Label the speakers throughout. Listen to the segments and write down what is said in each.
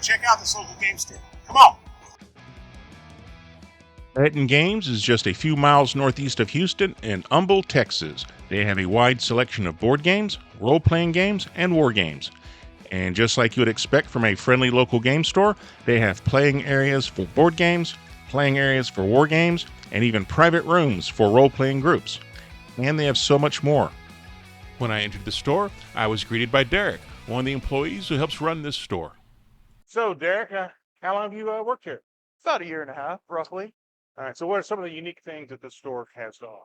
Speaker 1: check out this local game store. Come on.
Speaker 2: Ettin Games is just a few miles northeast of Houston in Humble, Texas. They have a wide selection of board games, role-playing games, and war games. And just like you would expect from a friendly local game store, they have playing areas for board games, playing areas for war games, and even private rooms for role-playing groups. And they have so much more.
Speaker 3: When I entered the store, I was greeted by Derek, one of the employees who helps run this store.
Speaker 1: So, Derek, how long have you worked here?
Speaker 4: About a year and a half, roughly.
Speaker 1: All right. So, what are some of the unique things that the store has to offer?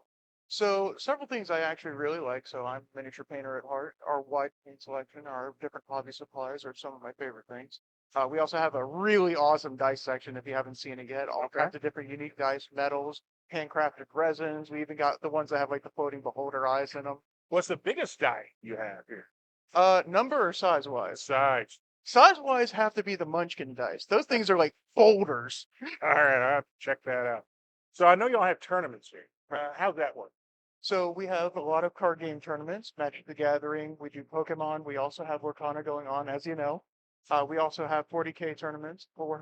Speaker 4: So several things I actually really like. So I'm a miniature painter at heart. Our wide paint selection, our different hobby supplies are some of my favorite things. We also have a really awesome dice section if you haven't seen it yet. All kinds of different unique dice, metals, handcrafted resins. We even got the ones that have like the floating beholder eyes in them.
Speaker 1: What's the biggest die you have here?
Speaker 4: Number or size wise?
Speaker 1: Size.
Speaker 4: Size wise have to be the Munchkin dice. Those things are like folders.
Speaker 1: All right, I'll have to check that out. So I know y'all have tournaments here. How's that work?
Speaker 4: So we have a lot of card game tournaments, Magic the Gathering. We do Pokemon. We also have Lorcana going on, as you know. We also have 40K tournaments for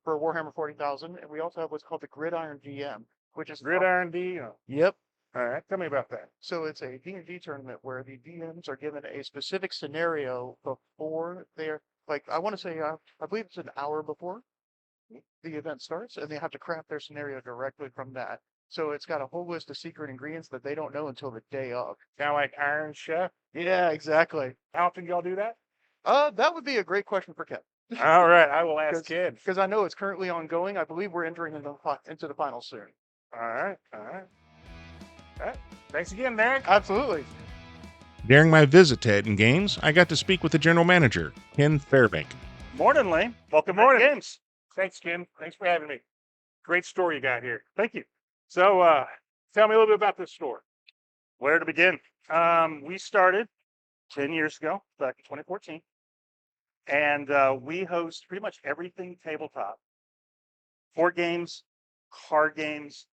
Speaker 4: Warhammer 40,000, and we also have what's called the Gridiron GM, which is
Speaker 1: Gridiron D?
Speaker 4: Yep.
Speaker 1: All right, tell me about that.
Speaker 4: So it's a D&D tournament where the DMs are given a specific scenario before they're like I want to say I believe it's an hour before the event starts, and they have to craft their scenario directly from that. So it's got a whole list of secret ingredients that they don't know until the day of.
Speaker 1: Kind of like Iron Chef?
Speaker 4: Yeah, exactly.
Speaker 1: How often y'all do that?
Speaker 4: That would be a great question for Ken.
Speaker 1: All right, I will ask Ken.
Speaker 4: Because I know it's currently ongoing. I believe we're entering into the finals soon.
Speaker 1: All right. Thanks again, Derek.
Speaker 4: Absolutely.
Speaker 2: During my visit to Ettin Games, I got to speak with the general manager, Ken Fairbank.
Speaker 1: Morning, Lane. Welcome to Games. Thanks, Ken. Thanks for having me. Great store you got here. Thank you. So, tell me a little bit about this store. Where to begin? We started 10 years ago, back in 2014, and we host pretty much everything tabletop. Board games, card games,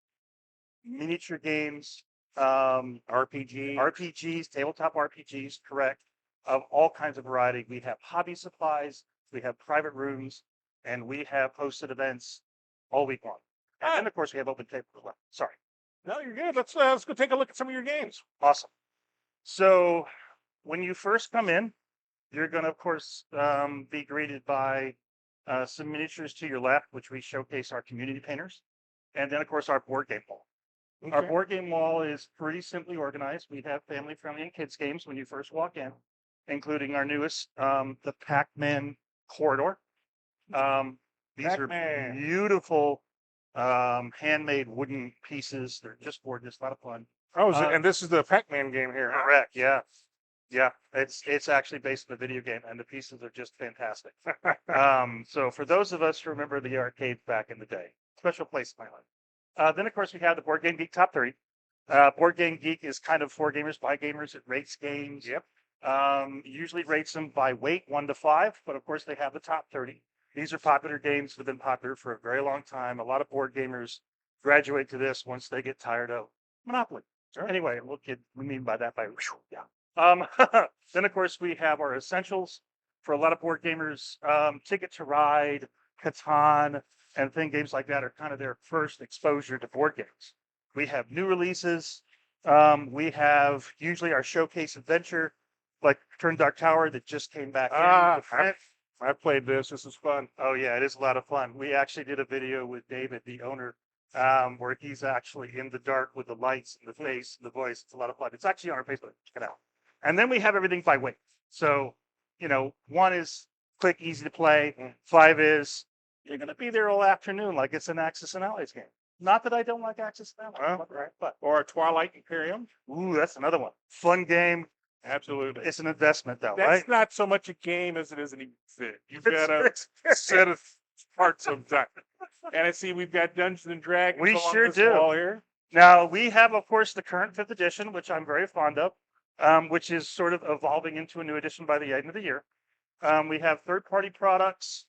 Speaker 1: miniature games, RPGs, tabletop RPGs, correct, of all kinds of variety. We have hobby supplies, we have private rooms, and we have hosted events all week long. And then, of course, we have open table as well. Sorry. No, you're good. Let's go take a look at some of your games. Awesome. So when you first come in, you're going to, of course, be greeted by some miniatures to your left, which we showcase our community painters. And then, of course, our board game wall. Okay. Our board game wall is pretty simply organized. We have family-friendly and kids games when you first walk in, including our newest, the Pac-Man Corridor. These are beautiful handmade wooden pieces. They're just gorgeous, a lot of fun. Oh, and this is the Pac-Man game here, huh? Correct, yeah. Yeah, it's actually based on a video game, and the pieces are just fantastic. So for those of us who remember the arcades back in the day, special place in my life. Then, of course, we have the Board Game Geek Top 30. Board Game Geek is kind of for gamers, by gamers. It rates games. Yep. Usually rates them by weight, 1 to 5, but of course they have the top 30. These are popular games that have been popular for a very long time. A lot of board gamers graduate to this once they get tired of Monopoly. Sure. Anyway, what we mean by that by then, of course, we have our essentials for a lot of board gamers. Ticket to Ride, Catan, and games like that are kind of their first exposure to board games. We have new releases. We have usually our showcase adventure, like Turn Dark Tower, that just came back in. I played this. This is fun. Oh, yeah, it is a lot of fun. We actually did a video with David, the owner, where he's actually in the dark with the lights and the face and the voice. It's a lot of fun. It's actually on our Facebook. Check it out. And then we have everything by weight. So, 1 is quick, easy to play. 5 is you're going to be there all afternoon like it's an Axis and Allies game. Not that I don't like Axis and Allies, but or Twilight Imperium. Ooh, that's another one. Fun game. Absolutely. It's an investment, though, right? That's not so much a game as it is an event. You've got a set of parts of that. And I see we've got Dungeons and Dragons. We sure do. Here. Now, we have, of course, the current 5th edition, which I'm very fond of, which is sort of evolving into a new edition by the end of the year. We have third-party products.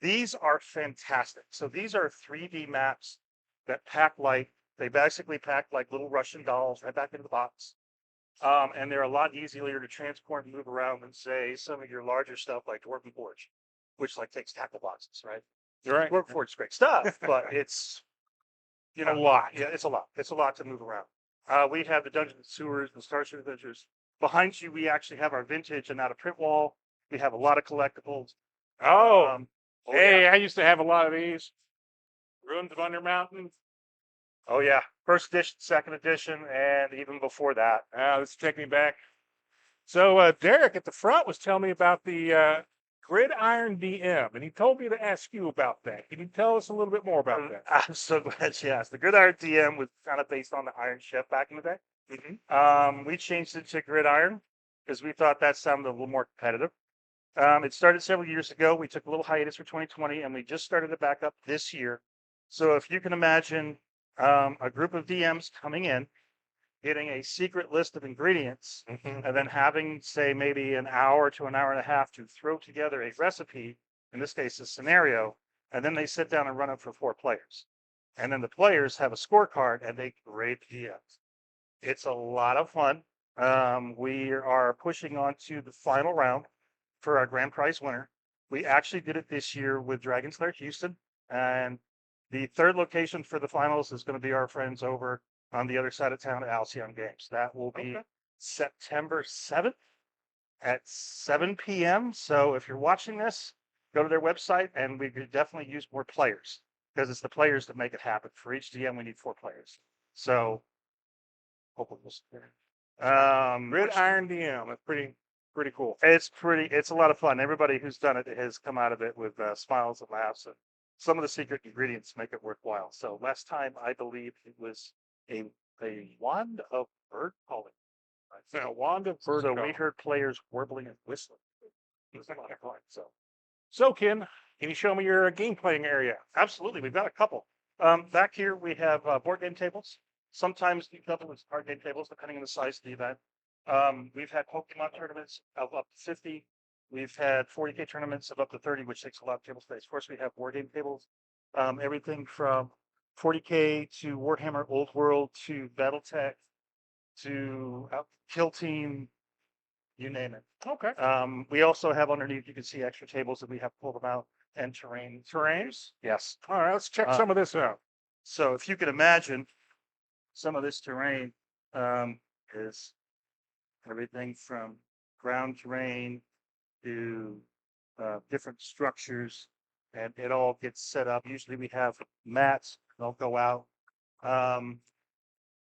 Speaker 1: These are fantastic. So these are 3D maps that pack like, they basically pack like little Russian dolls right back into the box. And they're a lot easier to transport and move around than, say, some of your larger stuff like Dwarven Forge. which like takes tackle boxes, right?
Speaker 3: You're right.
Speaker 1: Work for it's great stuff, but it's
Speaker 3: A lot.
Speaker 1: Yeah, it's a lot. It's a lot to move around. We have the Dungeons and Sewers and Starship Adventures. Behind you, we actually have our vintage and out of print wall. We have a lot of collectibles.
Speaker 3: Oh,
Speaker 1: Um,
Speaker 3: hey, I used to have a lot of these. Ruins of Under Mountain.
Speaker 1: oh yeah, first edition, second edition, and even before that.
Speaker 3: Let's take me back. So Derek at the front was telling me about the Gridiron DM, and he told me to ask you about that. Can you tell us a little bit more about that?
Speaker 1: I'm so glad you asked. The Gridiron DM was kind of based on the Iron Chef back in the day. We changed it to Gridiron because we thought that sounded a little more competitive. It started several years ago. We took a little hiatus for 2020, and we just started it back up this year. So if you can imagine a group of DMs coming in, getting a secret list of ingredients, and then having, say, maybe an hour to an hour and a half to throw together a recipe, in this case, a scenario, and then they sit down and run it for 4 players. And then the players have a scorecard and they grade the DMs. It's a lot of fun. We are pushing on to the final round for our grand prize winner. We actually did it this year with Dragon's Lair Houston, and the third location for the finals is going to be our friends over on the other side of town at Ettin Games. That will be September 7th at 7 p.m. So if you're watching this, go to their website, and we could definitely use more players because it's the players that make it happen. For each DM, we need 4 players. So hopefully we'll see there.
Speaker 3: Gridiron DM. That's pretty cool.
Speaker 1: It's a lot of fun. Everybody who's done it has come out of it with smiles and laughs, and some of the secret ingredients make it worthwhile. So last time, I believe it was a wand of bird calling.
Speaker 3: A wand of bird
Speaker 1: So
Speaker 3: calling.
Speaker 1: we heard players warbling and whistling. It was a lot of fun.
Speaker 3: So Ken, can you show me your game playing area?
Speaker 1: Absolutely, we've got a couple. Back here we have board game tables. Sometimes you couple with card game tables, depending on the size of the event. We've had Pokemon tournaments of up to 50. We've had 40K tournaments of up to 30, which takes a lot of table space. Of course, we have board game tables. Everything from 40K to Warhammer Old World to BattleTech to Kill Team, you name it.
Speaker 3: Okay.
Speaker 1: We also have underneath, you can see extra tables that we have pulled them out, and terrains. Yes.
Speaker 3: All right, let's check some of this out.
Speaker 1: So if you can imagine, some of this terrain is everything from ground terrain to different structures, and it all gets set up. Usually we have mats, they'll go out.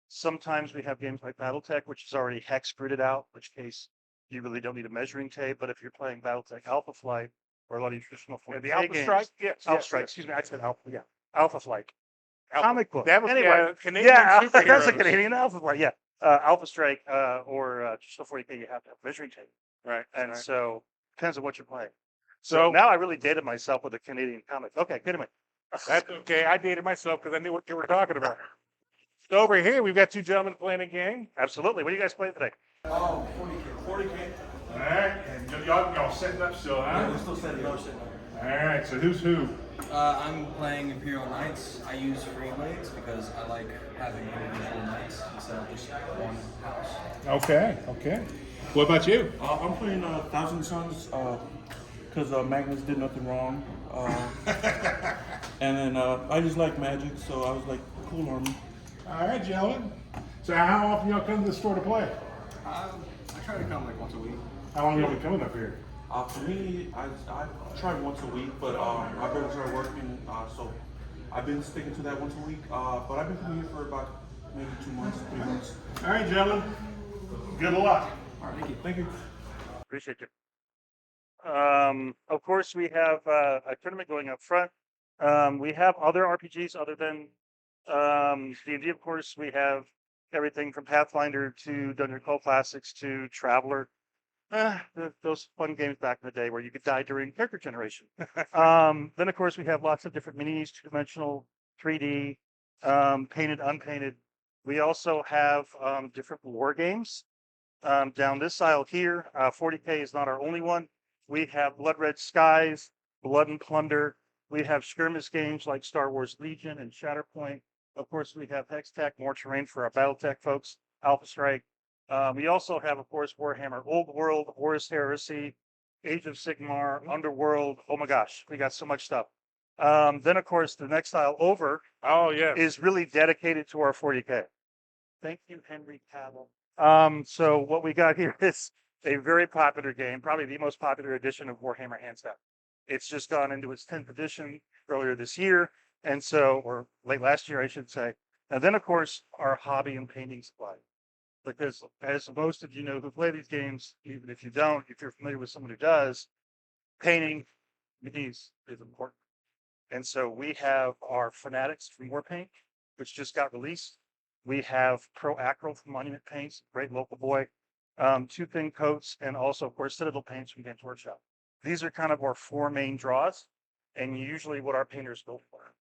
Speaker 1: Sometimes we have games like BattleTech, which is already hex gridded out, which case you really don't need a measuring tape. But if you're playing BattleTech Alpha Flight or a lot of your traditional 40K
Speaker 3: The Alpha
Speaker 1: games,
Speaker 3: Strike? Yes.
Speaker 1: Alpha
Speaker 3: yes,
Speaker 1: Strike,
Speaker 3: yes.
Speaker 1: excuse me, I said Alpha, yeah. Alpha Flight.
Speaker 3: Alpha-
Speaker 1: Comic book.
Speaker 3: That was
Speaker 1: Anyway,
Speaker 3: Canadian
Speaker 1: that's a
Speaker 3: superheroes.
Speaker 1: Canadian Alpha Flight, yeah. Alpha Strike or traditional 40K, you have to have a measuring tape.
Speaker 3: Right.
Speaker 1: And
Speaker 3: right.
Speaker 1: so depends on what you're playing.
Speaker 3: So-
Speaker 1: So now I really dated myself with a Canadian comic. Okay, good anyway.
Speaker 3: That's okay. I dated myself because I knew what you were talking about. So over here, we've got 2 gentlemen playing a game.
Speaker 1: Absolutely. What are you guys playing today?
Speaker 5: 40K.
Speaker 3: All right, and y'all setting up still,
Speaker 5: Yeah,
Speaker 3: huh?
Speaker 5: we're still setting up.
Speaker 3: All right, so who's who?
Speaker 5: I'm playing Imperial Knights. I use free blades because I like having individual knights instead of just one house.
Speaker 3: Okay. What about you?
Speaker 6: I'm playing Thousand Suns because Magnus did nothing wrong. And then I just like magic, so I was like, cool army.
Speaker 3: All right, gentlemen. So how often y'all come to the store to play?
Speaker 5: I try to come like once a week.
Speaker 3: How long y'all been coming up here?
Speaker 6: For me, I try once a week, but my brother started working, so I've been sticking to that once a week. But I've been coming here for about maybe 2 months, 3 months.
Speaker 3: All right, gentlemen. Good luck.
Speaker 6: All right, thank you.
Speaker 1: Appreciate you. Of course, we have a tournament going up front. We have other RPGs other than D&D. Of course, we have everything from Pathfinder to Dungeon Crawl Classics to Traveler. Those fun games back in the day where you could die during character generation. Then, of course, we have lots of different minis, 2-dimensional, 3D, painted, unpainted. We also have different war games. Down this aisle here, 40K is not our only one. We have Blood Red Skies, Blood and Plunder. We have skirmish games like Star Wars Legion and Shatterpoint. Of course, we have Hex Tech, more terrain for our BattleTech folks, Alpha Strike. We also have, of course, Warhammer Old World, Horus Heresy, Age of Sigmar, Underworld. Oh my gosh, we got so much stuff. Then of course the next aisle over
Speaker 3: Oh yeah.
Speaker 1: is really dedicated to our 40K. Thank you, Henry Cavill. So what we got here is a very popular game, probably the most popular edition of Warhammer hands down. It's just gone into its 10th edition earlier this year, and so, or late last year, I should say. And then, of course, our hobby and painting supply. Because as most of you know who play these games, even if you don't, if you're familiar with someone who does, painting is important. And so we have our Fanatics from Warpaint, which just got released. We have Pro Acryl from Monument Paints, great local boy. Two thin coats, and also, of course, Citadel paints from Games Workshop. These are kind of our four main draws, and usually what our painters go for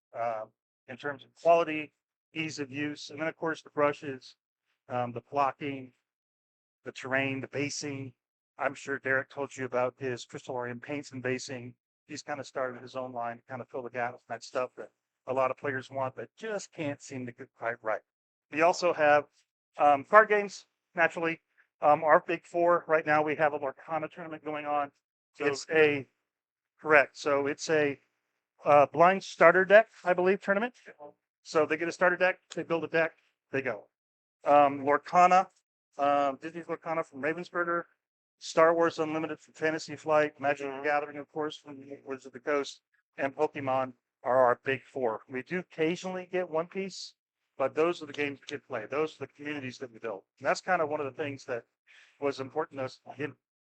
Speaker 1: in terms of quality, ease of use, and then, of course, the brushes, the blocking, the terrain, the basing. I'm sure Derek told you about his Crystallarium paints and basing. He's kind of started his own line to kind of fill the gap with that stuff that a lot of players want, but just can't seem to get quite right. We also have card games, naturally. Our big four right now, we have a Lorcana tournament going on.
Speaker 3: So,
Speaker 1: It's a correct. So it's a blind starter deck, I believe, tournament. So they get a starter deck, they build a deck, they go. Lorcana, Disney's Lorcana from Ravensburger, Star Wars Unlimited from Fantasy Flight, Magic the Gathering, of course, from Wizards of the Coast, and Pokemon are our big four. We do occasionally get One Piece, but those are the games we get play. Those are the communities that we build. And that's kind of one of the things that was important to us,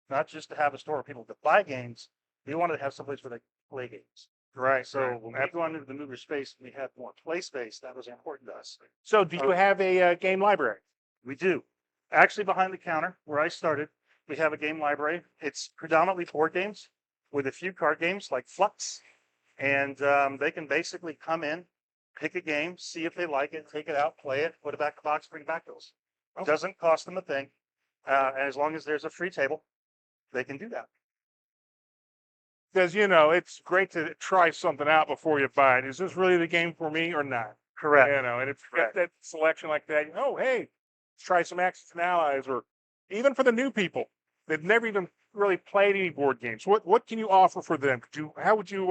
Speaker 1: not just to have a store where people could buy games. We wanted to have someplace where they could play games.
Speaker 3: right.
Speaker 1: So when we go into the movie space, we had more play space. That was important to us.
Speaker 3: So do you have a game library?
Speaker 1: We do. Actually, behind the counter where I started, we have a game library. It's predominantly board games with a few card games like Flux. And they can basically come in, pick a game, see if they like it, take it out, play it, put it back in the box, bring it back to us. It doesn't cost them a thing. And as long as there's a free table, they can do that.
Speaker 3: Because, you know, it's great to try something out before you buy it. Is this really the game for me or not?
Speaker 1: Correct.
Speaker 3: You know, and if you got
Speaker 1: Correct.
Speaker 3: that selection like that, oh, hey, let's try some Axis and Allies, or even for the new people that never even really played any board games. What can you offer for them? How would you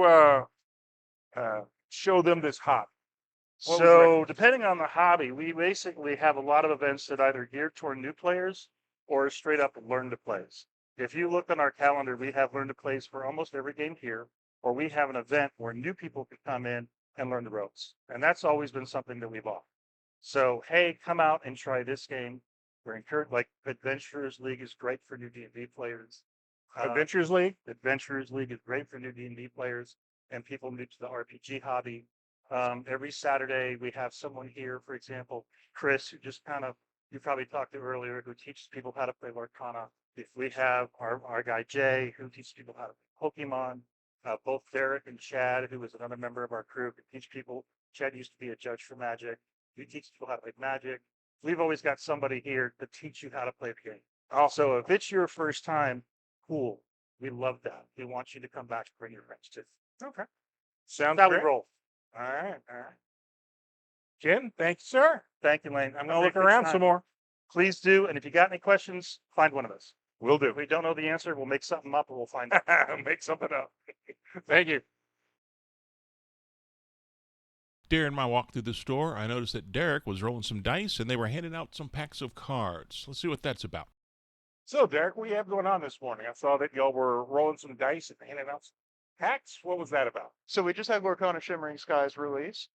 Speaker 3: show them this hobby? What would you
Speaker 1: So depending on the hobby, we basically have a lot of events that either geared toward new players or straight up learn to plays. If you look on our calendar, we have learn to plays for almost every game here, or we have an event where new people can come in and learn the ropes. And that's always been something that we've offered. So, hey, come out and try this game. We're encouraged, like Adventurers League is great for new D&D players.
Speaker 3: Adventures League?
Speaker 1: Adventurers League is great for new D&D players and people new to the RPG hobby. Every Saturday we have someone here, for example, Chris, who just kind of, you probably talked to earlier, who teaches people how to play Lorcana. If we have our guy Jay, who teaches people how to play Pokemon. Both Derek and Chad, who is another member of our crew, can teach people. Chad used to be a judge for Magic. He teaches people how to play Magic. We've always got somebody here to teach you how to play the game. Also, if it's your first time, cool. We love that. We want you to come back and bring your friends too.
Speaker 3: Okay. Sounds
Speaker 1: That's how we
Speaker 3: great.
Speaker 1: roll.
Speaker 3: All right. Ken, thank you, sir.
Speaker 1: Thank you, Lane.
Speaker 3: I'm going to look around some more.
Speaker 1: Please do. And if you got any questions, find one of us.
Speaker 3: Will do.
Speaker 1: If we don't know the answer, we'll make something up or we'll find out.
Speaker 3: Make something up. Thank you.
Speaker 2: During my walk through the store, I noticed that Derek was rolling some dice and they were handing out some packs of cards. Let's see what that's about.
Speaker 3: So, Derek, what do you have going on this morning? I saw that y'all were rolling some dice and handing out some packs. What was that about?
Speaker 4: So we just had Lorcana Shimmering Skies released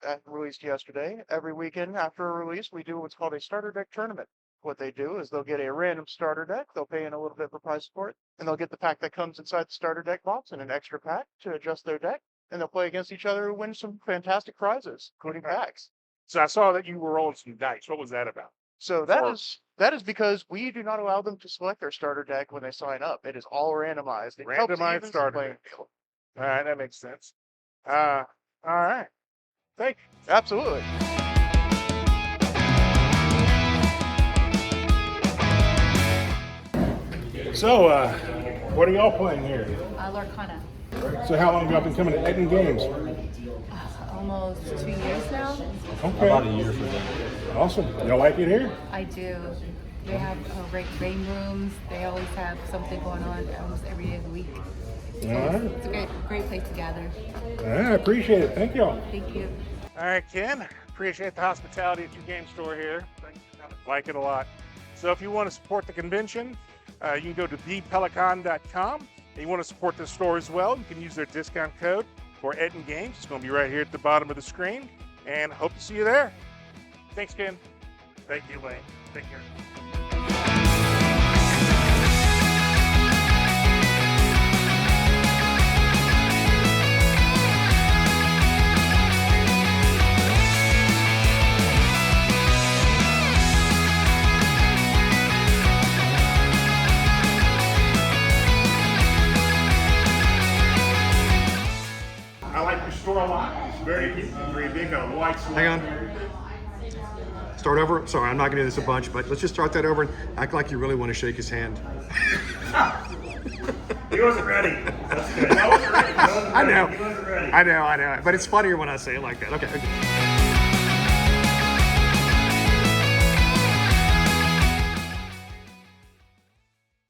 Speaker 4: yesterday. Every weekend after a release, we do what's called a starter deck tournament. What they do is they'll get a random starter deck, they'll pay in a little bit for prize support, and they'll get the pack that comes inside the starter deck box and an extra pack to adjust their deck, and they'll play against each other and win some fantastic prizes, including packs.
Speaker 3: So I saw that you were rolling some dice. What was that about?
Speaker 4: So that is because we do not allow them to select their starter deck when they sign up. It is all randomized. It helps
Speaker 3: Randomized
Speaker 4: even the
Speaker 3: starter
Speaker 4: playing
Speaker 3: deck.
Speaker 4: field.
Speaker 3: All right, that makes sense. All right. Thank you.
Speaker 4: Absolutely.
Speaker 3: So, what are y'all playing here?
Speaker 7: Lorcana.
Speaker 3: So how long have y'all been coming to Ettin Games?
Speaker 7: Almost 2 years now.
Speaker 3: Okay. About a year for that. Awesome. Y'all like it here?
Speaker 7: I do. They have great game rooms. They always have something going on almost every day of the week. So it's a great place to gather.
Speaker 3: I appreciate it. Thank y'all.
Speaker 7: Thank you.
Speaker 3: All right, Ken. Appreciate the hospitality at your game store here. Like it a lot. So if you want to support the convention, you can go to thepelicon.com. And you want to support the store as well, you can use their discount code for Ettin Games. It's going to be right here at the bottom of the screen. And hope to see you there. Thanks, Ken.
Speaker 1: Thank you, Wayne. Take care.
Speaker 3: I like your store a lot. It's very big, got a wide selection.
Speaker 8: Hang on. Start over. Sorry, I'm not going to do this a bunch, but let's just start that over and act like you really want to shake his hand.
Speaker 1: He wasn't ready. That's good. I wasn't ready.
Speaker 8: I know.
Speaker 1: He wasn't ready.
Speaker 8: I know. But it's funnier when I say it like that. Okay.